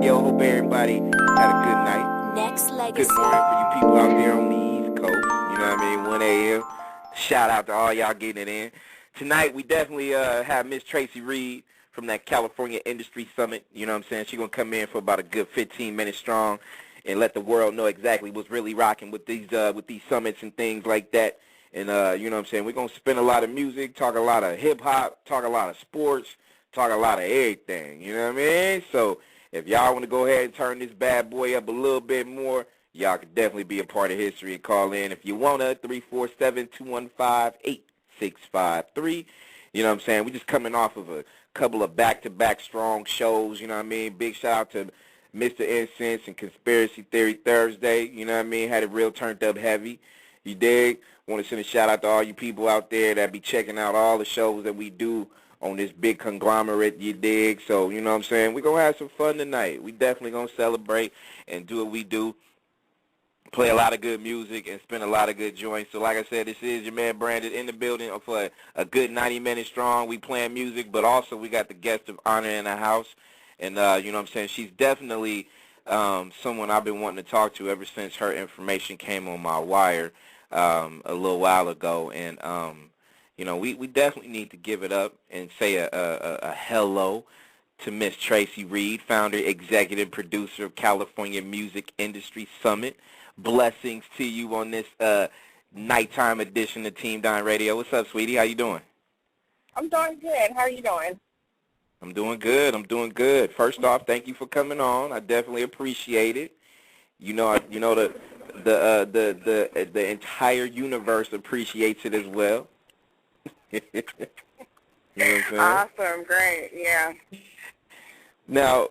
Yo, hope everybody had a good night. Good Nexxlegacy. morning for you people out there on the East Coast. You know what I mean? 1 a.m. Shout out to all y'all getting it in. Tonight we definitely have Miss Tracy Reed from that California Industry Summit. You know what I'm saying? She's going to come in for about a good 15 minutes strong and let the world know exactly what's really rocking with these summits and things like that. And you know what I'm saying? We're going to spin a lot of music, talk a lot of hip-hop, talk a lot of sports, talk a lot of everything. You know what I mean? So if y'all want to go ahead and turn this bad boy up a little bit more, y'all can definitely be a part of history and call in. If you want to, 347-215-8653. You know what I'm saying? We're just coming off of a couple of back-to-back strong shows, you know what I mean? Big shout out to Mr. Incense and Conspiracy Theory Thursday, you know what I mean? Had it real turned up heavy. You dig? Want to send a shout out to all you people out there that be checking out all the shows that we do on this big conglomerate, you dig? So, you know what I'm saying? We're going to have some fun tonight. We definitely going to celebrate and do what we do, play a lot of good music and spin a lot of good joints. So like I said, this is your man Branded in the building for a good 90 minutes strong. We playing music, but also we got the guest of honor in the house. And, you know what I'm saying, she's definitely someone I've been wanting to talk to ever since her information came on my wire a little while ago. And, you know, we definitely need to give it up and say a hello to Miss Tracy Reed, founder, executive producer of California Music Industry Summit. Blessings to you on this nighttime edition of Team Dine Radio. What's up, sweetie? How you doing? I'm doing good. How are you doing? I'm doing good. I'm doing good. First off, thank you for coming on. I definitely appreciate it. You know the entire universe appreciates it as well. You know what I'm saying? Awesome. Great. Yeah. Now,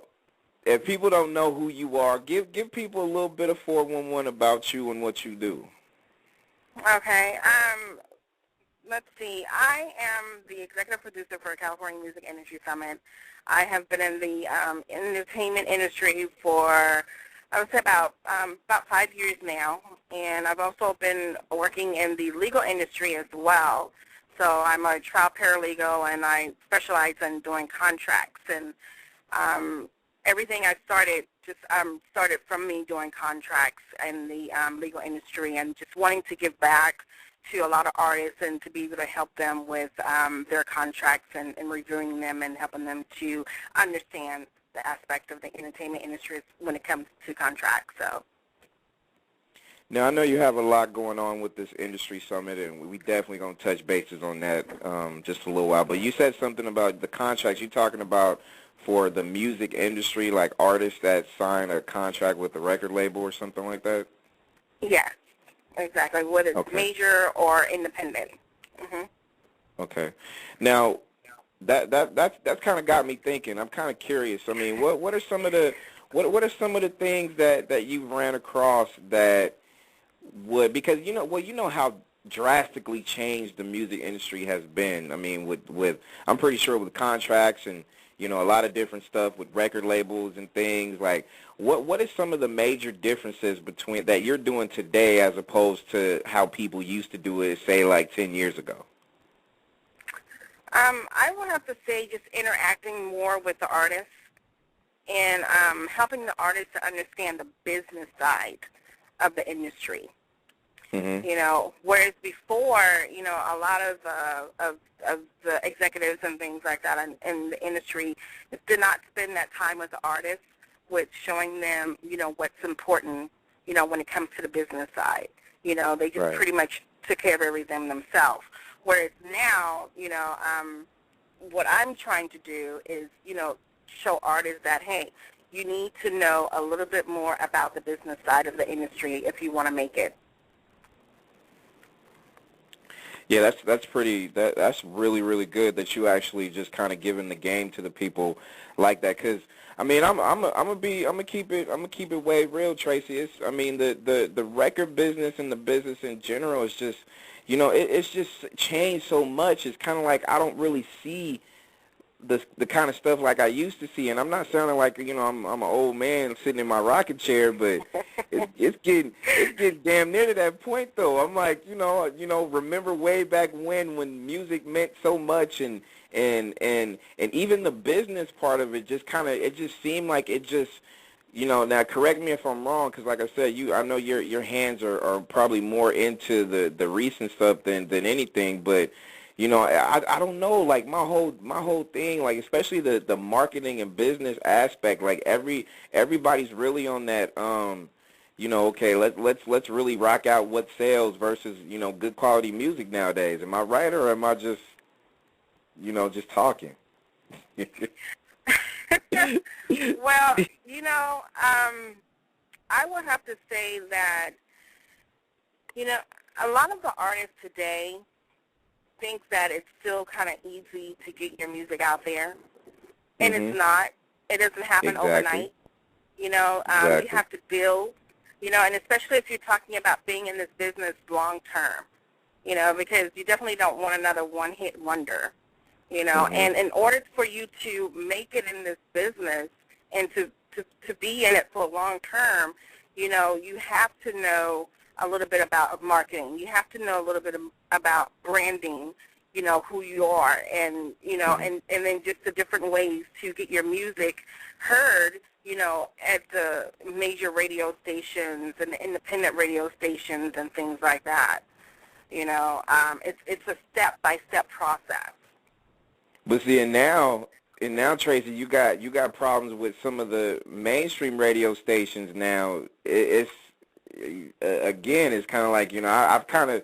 if people don't know who you are, give people a little bit of 411 about you and what you do. Okay. Let's see. I am the executive producer for California Music Industry Summit. I have been in the entertainment industry for, I would say, about 5 years now, and I've also been working in the legal industry as well. So I'm a trial paralegal, and I specialize in doing contracts. And everything I started started from me doing contracts in the legal industry and just wanting to give back to a lot of artists and to be able to help them with their contracts and reviewing them and helping them to understand the aspect of the entertainment industry when it comes to contracts. So. Now, I know you have a lot going on with this industry summit, and we definitely going to touch bases on that just a little while. But you said something about the contracts. You're talking about for the music industry, like artists that sign a contract with a record label or something like that? Yes, exactly, whether it's major or independent. Mm-hmm. Okay. Now, that's kind of got me thinking. I'm kind of curious. I mean, what are some of the things that you've ran across that would, because you know how drastically changed the music industry has been. I mean, with I'm pretty sure with contracts and a lot of different stuff with record labels and things, like what is some of the major differences between that you're doing today as opposed to how people used to do it, say, like 10 years ago? I would have to say just interacting more with the artists and helping the artists to understand the business side of the industry. Mm-hmm. Whereas before, a lot of the executives and things like that in the industry did not spend that time with the artists with showing them, what's important, when it comes to the business side. They just pretty much took care of everything themselves. Whereas now, what I'm trying to do is, show artists that, hey, you need to know a little bit more about the business side of the industry if you want to make it. Yeah, that's really, really good that you actually just kind of giving the game to the people like that. Because I mean, I'm gonna keep it way real, Tracy. The record business and the business in general is just, it's just changed so much. It's kind of like I don't really see the kind of stuff like I used to see, and I'm not sounding like I'm an old man sitting in my rocking chair, but it's getting damn near to that point though. I'm like remember way back when music meant so much, and even the business part of it just seemed like it just. Now correct me if I'm wrong, because like I said, I know your hands are probably more into the recent stuff than anything, but I don't know, like my whole thing, like especially the marketing and business aspect, like everybody's really on that okay, let's really rock out what sells versus good quality music nowadays. Am I right, or am I just just talking? Well, I will have to say that, a lot of the artists today think that it's still kind of easy to get your music out there, and it's not. It doesn't happen overnight. You have to build, and especially if you're talking about being in this business long term, because you definitely don't want another one-hit wonder. And in order for you to make it in this business and to be in it for long term, you have to know a little bit about marketing. You have to know a little bit about branding, who you are, and, and then just the different ways to get your music heard, at the major radio stations and the independent radio stations and things like that. It's a step-by-step process. But see, and now Tracy, you got problems with some of the mainstream radio stations now. It's kind of like I've kind of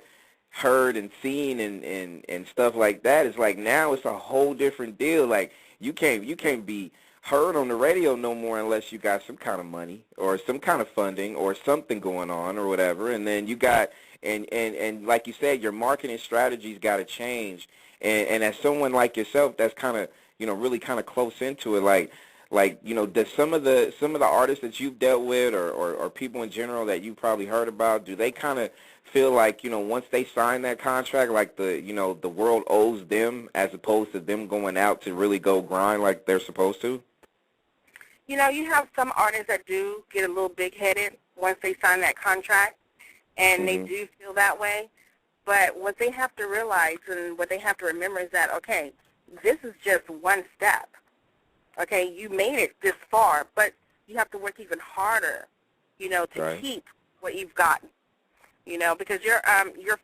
heard and seen and stuff like that. It's like now it's a whole different deal. Like you can't be heard on the radio no more unless you got some kind of money or some kind of funding or something going on or whatever. And then you got and like you said, your marketing strategies got to change. And as someone like yourself, that's kind of really kind of close into it, does some of the artists that you've dealt with or people in general that you probably heard about, do they kind of feel like once they sign that contract, like the world owes them as opposed to them going out to really go grind like they're supposed to? You have some artists that do get a little big-headed once they sign that contract, and they do feel that way. But what they have to realize and what they have to remember is that, okay, this is just one step. Okay, you made it this far, but you have to work even harder, to keep what you've gotten, because your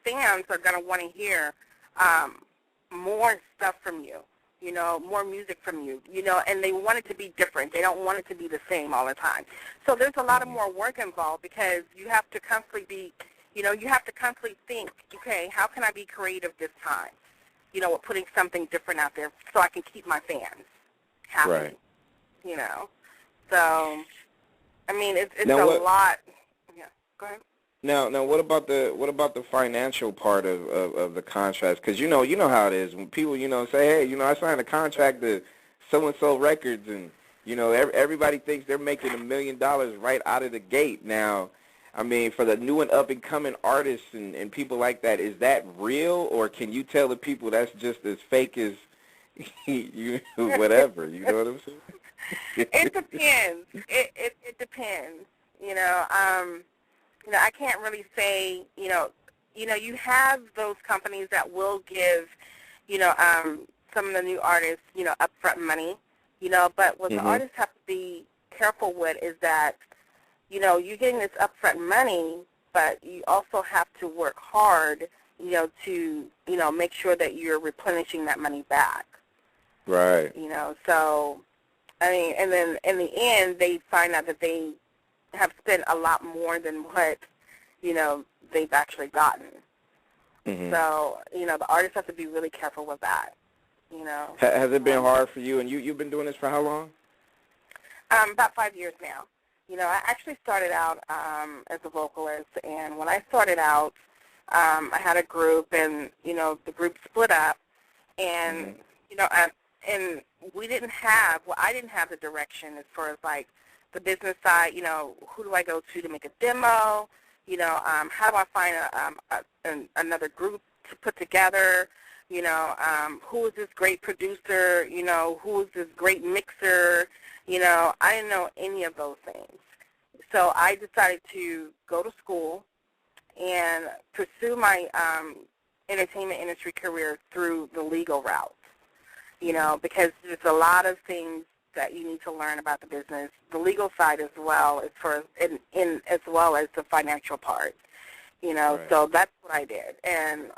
fans are going to want to hear more stuff from you, more music from you, and they want it to be different. They don't want it to be the same all the time. So there's a lot of more work involved because you have to constantly be you have to constantly think, okay, how can I be creative this time? With putting something different out there so I can keep my fans happy. Right. So, I mean, it's now a lot. Yeah, go ahead. Now, what about the financial part of the contracts? Because you know how it is when people say, hey, I signed a contract to so and so records, and everybody thinks they're making $1 million right out of the gate. Now, I mean, for the new and up-and-coming artists and people like that, is that real, or can you tell the people that's just as fake as whatever? You know what I'm saying? It depends. It depends. I can't really say. You have those companies that will give, some of the new artists, upfront money. But what the artists have to be careful with is that. You're getting this upfront money, but you also have to work hard, to, make sure that you're replenishing that money back. Right. So, I mean, and then in the end, they find out that they have spent a lot more than what, they've actually gotten. So, the artists have to be really careful with that, Has it been hard for you? And you've been doing this for how long? About 5 years now. I actually started out as a vocalist, and when I started out, I had a group, and, the group split up, and, and we didn't have, I didn't have the direction as far as, like, the business side, who do I go to make a demo, how do I find another group to put together, Who is this great producer, who is this great mixer, I didn't know any of those things. So I decided to go to school and pursue my entertainment industry career through the legal route, because there's a lot of things that you need to learn about the business, the legal side as well as well as the financial part, Right. So that's what I did. And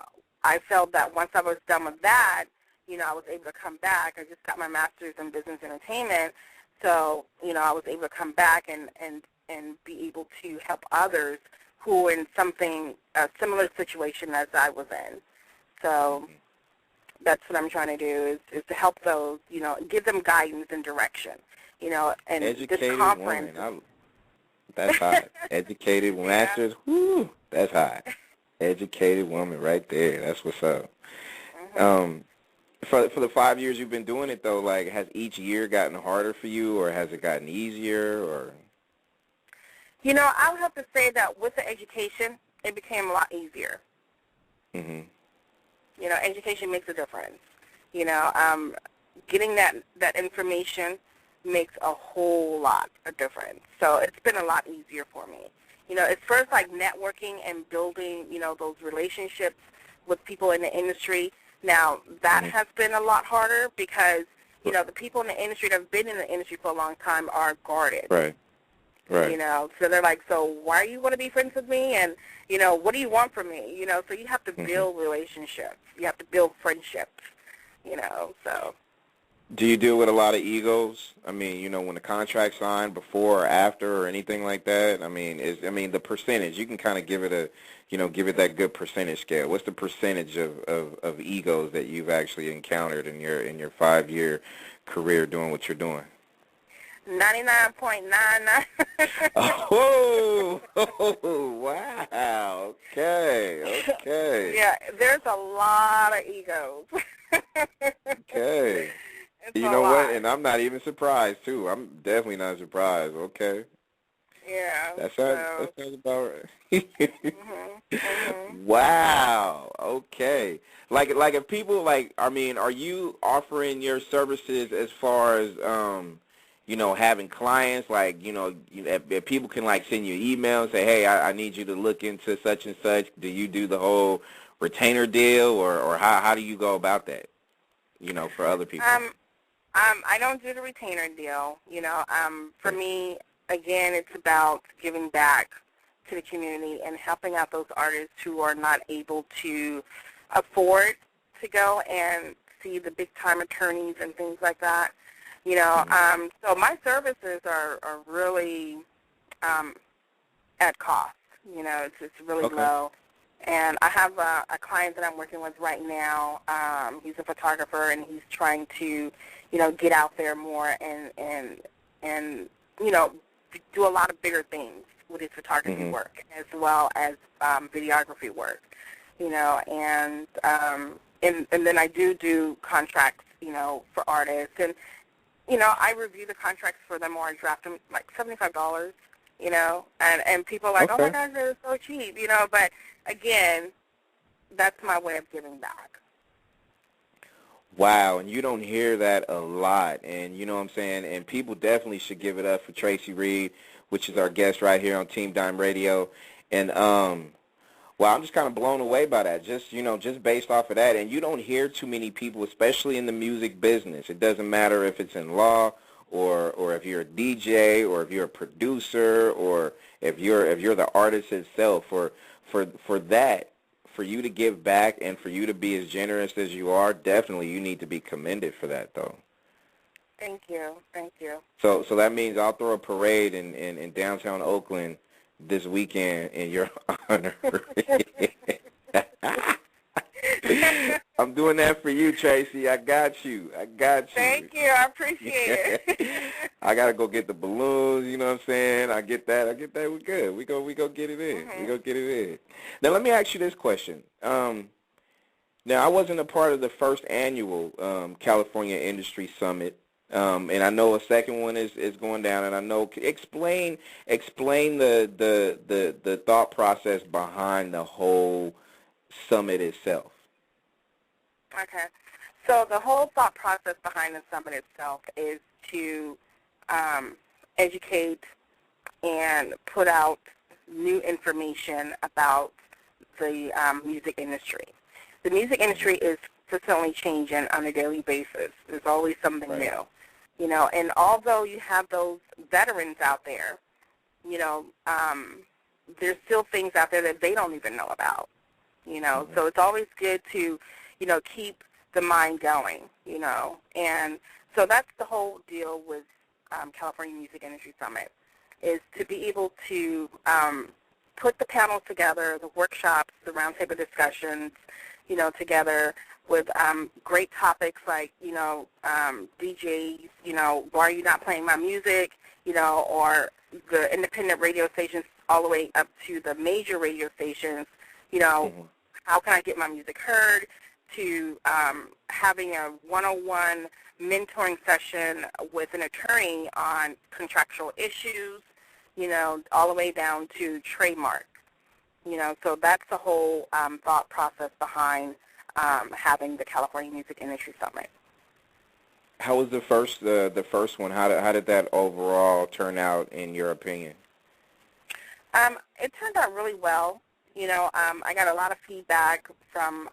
I felt that once I was done with that, I was able to come back. I just got my master's in business entertainment, so, I was able to come back and be able to help others who were in a similar situation as I was in. So that's what I'm trying to do is to help those, give them guidance and direction, and Educated this conference. woman. That's hot. Educated Yeah. masters. Whoo, that's hot. Educated woman right there. That's what's up. Mm-hmm. For the 5 years you've been doing it, though, like, has each year gotten harder for you, or has it gotten easier, or? I would have to say that with the education, it became a lot easier. Mm-hmm. Education makes a difference. Getting that information makes a whole lot of difference. So it's been a lot easier for me. It's first like networking and building, those relationships with people in the industry. Now, that has been a lot harder because, the people in the industry that have been in the industry for a long time are guarded. Right. Right. So they're like, so why do you want to be friends with me? And, what do you want from me? So you have to build relationships. You have to build friendships, so. Do you deal with a lot of egos? I mean, when the contract's signed, before or after, or anything like that? I mean, the percentage, you can kind of give it give it that good percentage scale. What's the percentage of egos that you've actually encountered in your 5-year career doing what you're doing? 99.99. Oh, wow. Okay. Yeah, there's a lot of egos. Okay. It's You a know lot. what? And I'm not even surprised, too. I'm definitely not surprised. Okay. Yeah. That sounds about right. Mm-hmm. Wow. Okay. Like if people are you offering your services as far as having clients, if people can send you an email and say, hey, I need you to look into such and such. Do you do the whole retainer deal, or how do you go about that? For other people. I don't do the retainer deal. For me, again, it's about giving back to the community and helping out those artists who are not able to afford to go and see the big-time attorneys and things like that. So my services are really at cost. It's really low. And I have a client that I'm working with right now. He's a photographer, and he's trying to, get out there more and do a lot of bigger things with his photography work as well as videography work. And then I do contracts, for artists. And, I review the contracts for them, or I draft them like $75, and people are like, oh, my gosh, they're so cheap, but again, that's my way of giving back. Wow, and you don't hear that a lot, and you know what I'm saying, and people definitely should give it up for Tracy Reed, which is our guest right here on Team Dime Radio, and well, I'm just kind of blown away by that, just based off of that, and you don't hear too many people, especially in the music business. It doesn't matter if it's in law, or if you're a DJ, or if you're a producer, or if you're the artist itself, for that. For you to give back and for you to be as generous as you are, definitely you need to be commended for that, though. Thank you. So that means I'll throw a parade in downtown Oakland this weekend in your honor. I'm doing that for you, Tracy. I got you. Thank you. I appreciate it. I gotta go get the balloons. You know what I'm saying? I get that. We're good. We go get it in. We go get it in. Now let me ask you this question. Now I wasn't a part of the first annual California Industry Summit, and I know a second one is going down. And I know explain the thought process behind the whole summit itself. Okay. So the whole thought process behind the summit itself is to educate and put out new information about the music industry. The music industry is consistently changing on a daily basis. There's always something new, and although you have those veterans out there, there's still things out there that they don't even know about, so it's always good to, keep the mind going, and so that's the whole deal with California Music Industry Summit, is to be able to put the panels together, the workshops, the roundtable discussions, together with great topics like, DJs, why are you not playing my music, or the independent radio stations all the way up to the major radio stations, how can I get my music heard, to having a one-on-one mentoring session with an attorney on contractual issues, all the way down to trademark. So that's the whole thought process behind having the California Music Industry Summit. How was the first one? How did that overall turn out in your opinion? It turned out really well. I got a lot of feedback from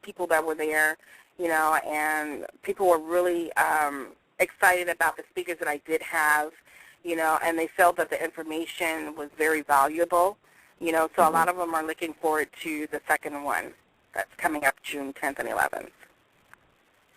people that were there, and people were really excited about the speakers that I did have, and they felt that the information was very valuable, so a lot of them are looking forward to the second one that's coming up June 10th and 11th.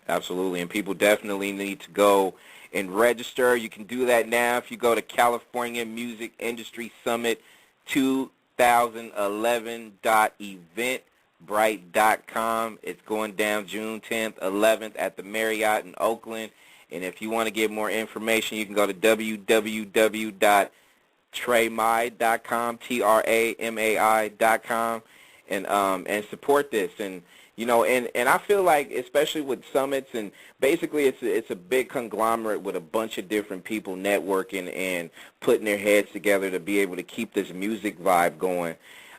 Absolutely, and people definitely need to go and register. You can do that now if you go to California Music Industry Summit 2011.eventbrite.com. It's going down June 10th, 11th at the Marriott in Oakland. And if you want to get more information, you can go to www.tramai.com, TRAMAI.com, and support this. And and I feel like, especially with summits, and basically it's a big conglomerate with a bunch of different people networking and putting their heads together to be able to keep this music vibe going.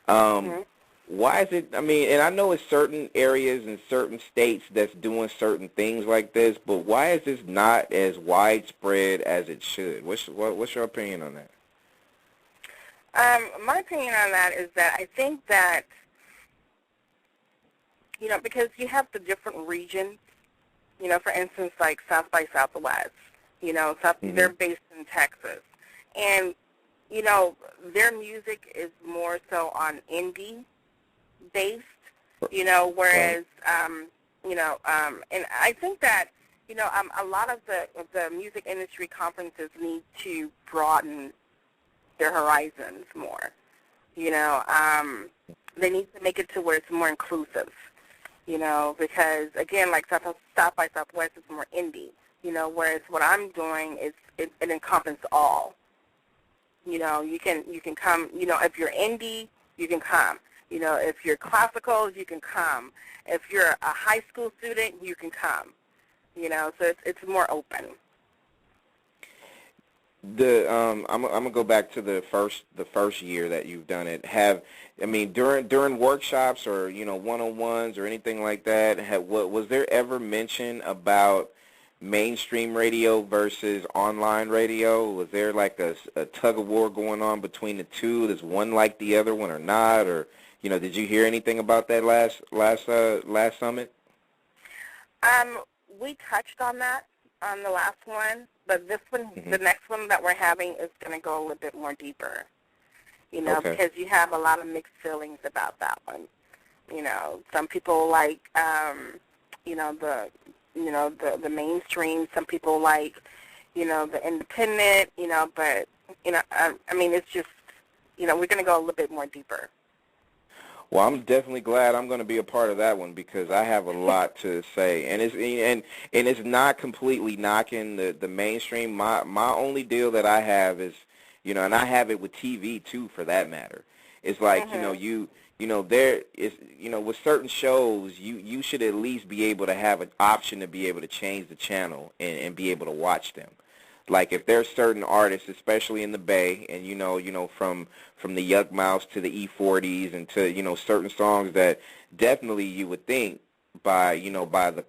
Why is it, and I know it's certain areas and certain states that's doing certain things like this, but why is this not as widespread as it should? What's your opinion on that? My opinion on that is that I think that, because you have the different regions, for instance, like South by Southwest, they're based in Texas. And, their music is more so on indie based, whereas, and I think that, a lot of the music industry conferences need to broaden their horizons more, they need to make it to where it's more inclusive, because, again, like South by Southwest is more indie, whereas what I'm doing is it encompasses all. You can come, if you're indie, you can come. If you're classical, you can come. If you're a high school student, you can come. So it's more open. I'm gonna go back to the first year that you've done it. During workshops or one-on-ones or anything like that, was there ever mention about mainstream radio versus online radio? Was there like a tug of war going on between the two? Is one like the other one or not? Or did you hear anything about that last summit? We touched on that on the last one, but this one, the next one that we're having, is going to go a little bit more deeper. Because you have a lot of mixed feelings about that one. Some people like, the mainstream. Some people like, the independent. But it's just, we're going to go a little bit more deeper. Well, I'm definitely glad I'm going to be a part of that one because I have a lot to say, and it's not completely knocking the mainstream. My only deal that I have is, and I have it with TV too, for that matter. It's like there is with certain shows you should at least be able to have an option to be able to change the channel and be able to watch them. Like if there's certain artists, especially in the Bay, and from the Yuck Mouse to the E40s and to certain songs that definitely you would think by the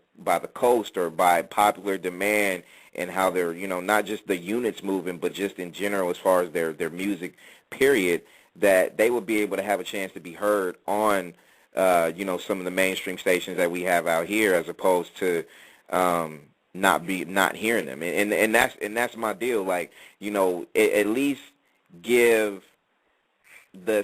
coast or by popular demand, and how they're, not just the units moving, but just in general as far as their music period, that they would be able to have a chance to be heard on some of the mainstream stations that we have out here, as opposed to not hearing them. And that's my deal. Like, at least give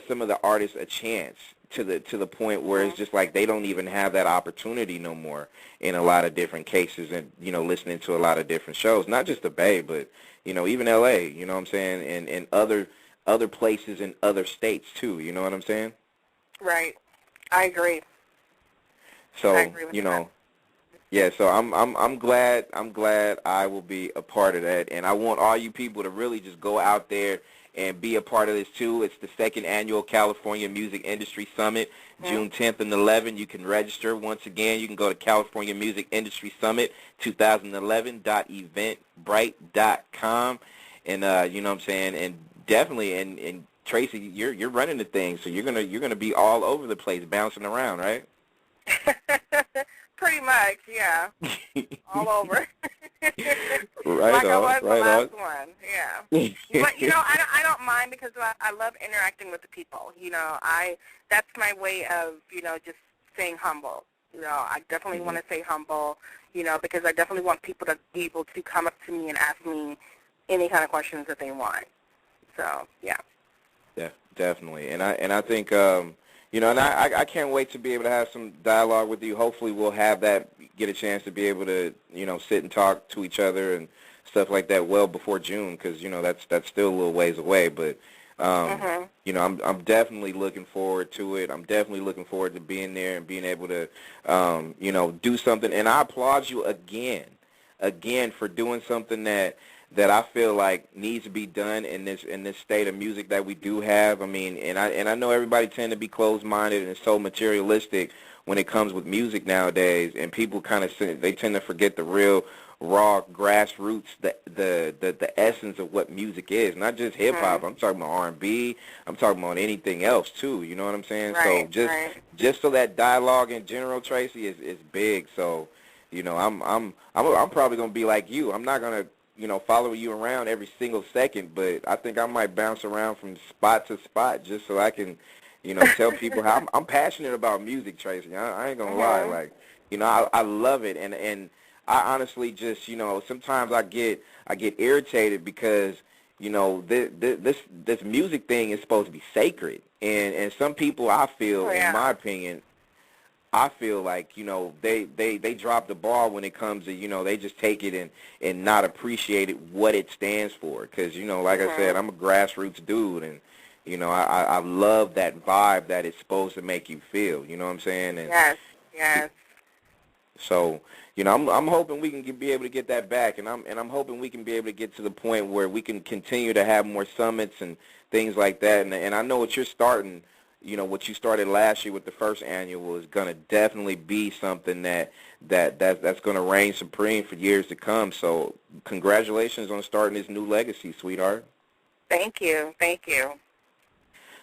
some of the artists a chance, to the point where it's just like they don't even have that opportunity no more in a lot of different cases, and listening to a lot of different shows, not just the Bay, but even LA, you know what I'm saying, and other places in other states too, you know what I'm saying? Right. I agree. So, I agree with that. Yeah, so I'm glad I will be a part of that, and I want all you people to really just go out there and be a part of this too. It's the second annual California Music Industry Summit, June 10th and 11th. You can register. Once again, you can go to California Music Industry Summit 2011.eventbrite.com, and you know what I'm saying, and definitely, and Tracy, you're running the thing, so you're gonna be all over the place, bouncing around, right? Pretty much, yeah. All over. Right like on, I was the right last on. one, yeah. But I don't mind, because I love interacting with the people. That's my way of just staying humble. I definitely want to stay humble. Because I definitely want people to be able to come up to me and ask me any kind of questions that they want. So yeah. Yeah, definitely, and I think and I can't wait to be able to have some dialogue with you. Hopefully we'll have that, get a chance to be able to, sit and talk to each other and stuff like that well before June, because, that's still a little ways away. But, I'm definitely looking forward to it. I'm definitely looking forward to being there and being able to, do something. And I applaud you again for doing something that I feel like needs to be done in this state of music that we do have. I mean, and I know everybody tend to be closed-minded and so materialistic when it comes with music nowadays, and people they tend to forget the real raw grassroots, the essence of what music is. Not just hip hop. I'm talking about R&B. I'm talking about anything else too. You know what I'm saying? Right, So just so that dialogue in general, Tracy, is big. So, I'm probably gonna be like you. I'm not gonna follow you around every single second, but I think I might bounce around from spot to spot just so I can, tell people how I'm passionate about music, Tracy. I ain't gonna lie, like, I love it, and I honestly just, sometimes I get irritated because, this music thing is supposed to be sacred, and some people, I feel, in my opinion, I feel like, they drop the ball when it comes to, they just take it and not appreciate it, what it stands for. Because, like I said, I'm a grassroots dude, and, I love that vibe that it's supposed to make you feel, you know what I'm saying? And yes. so, I'm hoping we can be able to get that back, and I'm hoping we can be able to get to the point where we can continue to have more summits and things like that. And I know what you're starting, what you started last year with the first annual is going to definitely be something that's going to reign supreme for years to come. So congratulations on starting this new legacy, sweetheart. Thank you.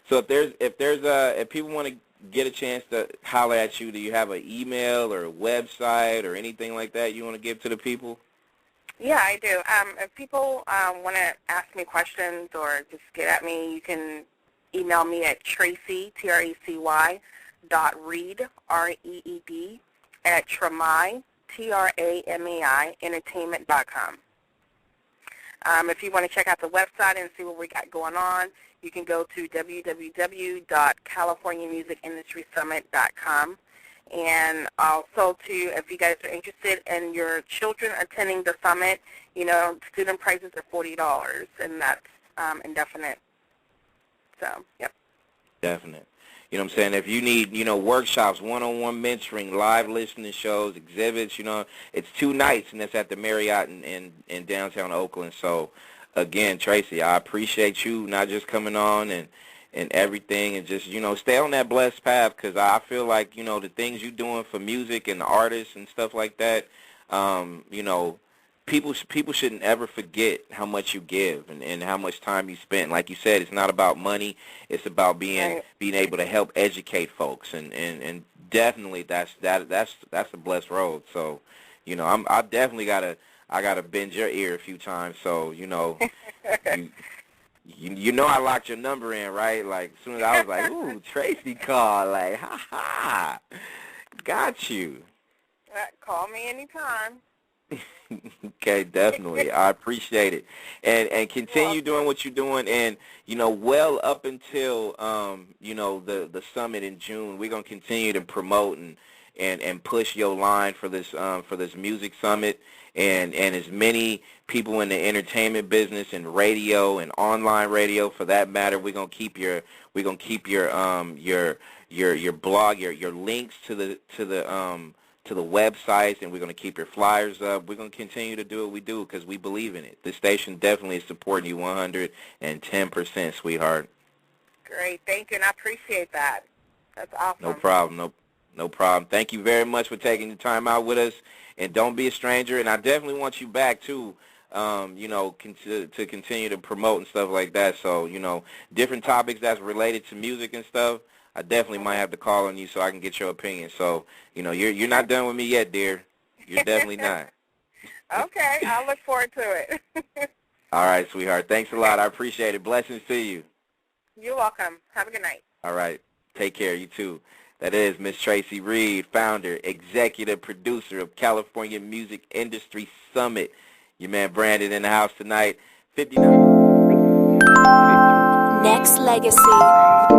So if people want to get a chance to holler at you, do you have an email or a website or anything like that you want to give to the people? Yeah, I do. If people want to ask me questions or just get at me, you can email me at Tracy, Tracy, .reed, REED, at Tramai, TRAMAI, entertainment.com. If you want to check out the website and see what we got going on, you can go to www.californiamusicindustrysummit.com. And also, too, if you guys are interested in your children attending the summit, student prices are $40, and that's indefinite. So, yep. Definite. You know what I'm saying? If you need, workshops, one-on-one mentoring, live listening shows, exhibits, it's 2 nights, and it's at the Marriott in downtown Oakland. So, again, Tracy, I appreciate you not just coming on and everything, and just, stay on that blessed path, because I feel like, the things you're doing for music and the artists and stuff like that, people shouldn't ever forget how much you give and how much time you spend. Like you said, it's not about money. It's about being able to help educate folks and Definitely, that's a blessed road. So, I definitely gotta bend your ear a few times. So, you you know I locked your number in, right? Like as soon as I was like, ooh, Tracy called, like, ha ha, got you. Call me anytime. Okay, definitely. I appreciate it. And You're continue welcome. doing what you're doing, and well up until the summit in June, we're gonna continue to promote and push your line for this music summit, and as many people in the entertainment business and radio and online radio for that matter, we're gonna keep your blog, your links to the websites, and we're going to keep your flyers up. We're going to continue to do what we do because we believe in it. This station definitely is supporting you 110%, sweetheart. Great. Thank you, and I appreciate that. That's awesome. No problem. No problem. Thank you very much for taking the time out with us, and don't be a stranger. And I definitely want you back, too, to continue to promote and stuff like that. So, different topics that's related to music and stuff, I definitely might have to call on you so I can get your opinion. So, you're not done with me yet, dear. You're definitely not. Okay, I'll look forward to it. All right, sweetheart. Thanks a lot. I appreciate it. Blessings to you. You're welcome. Have a good night. All right. Take care. You too. That is Miss Tracy Reed, founder, executive producer of California Music Industry Summit. Your man Brandon in the house tonight. 59. Nexxlegacy.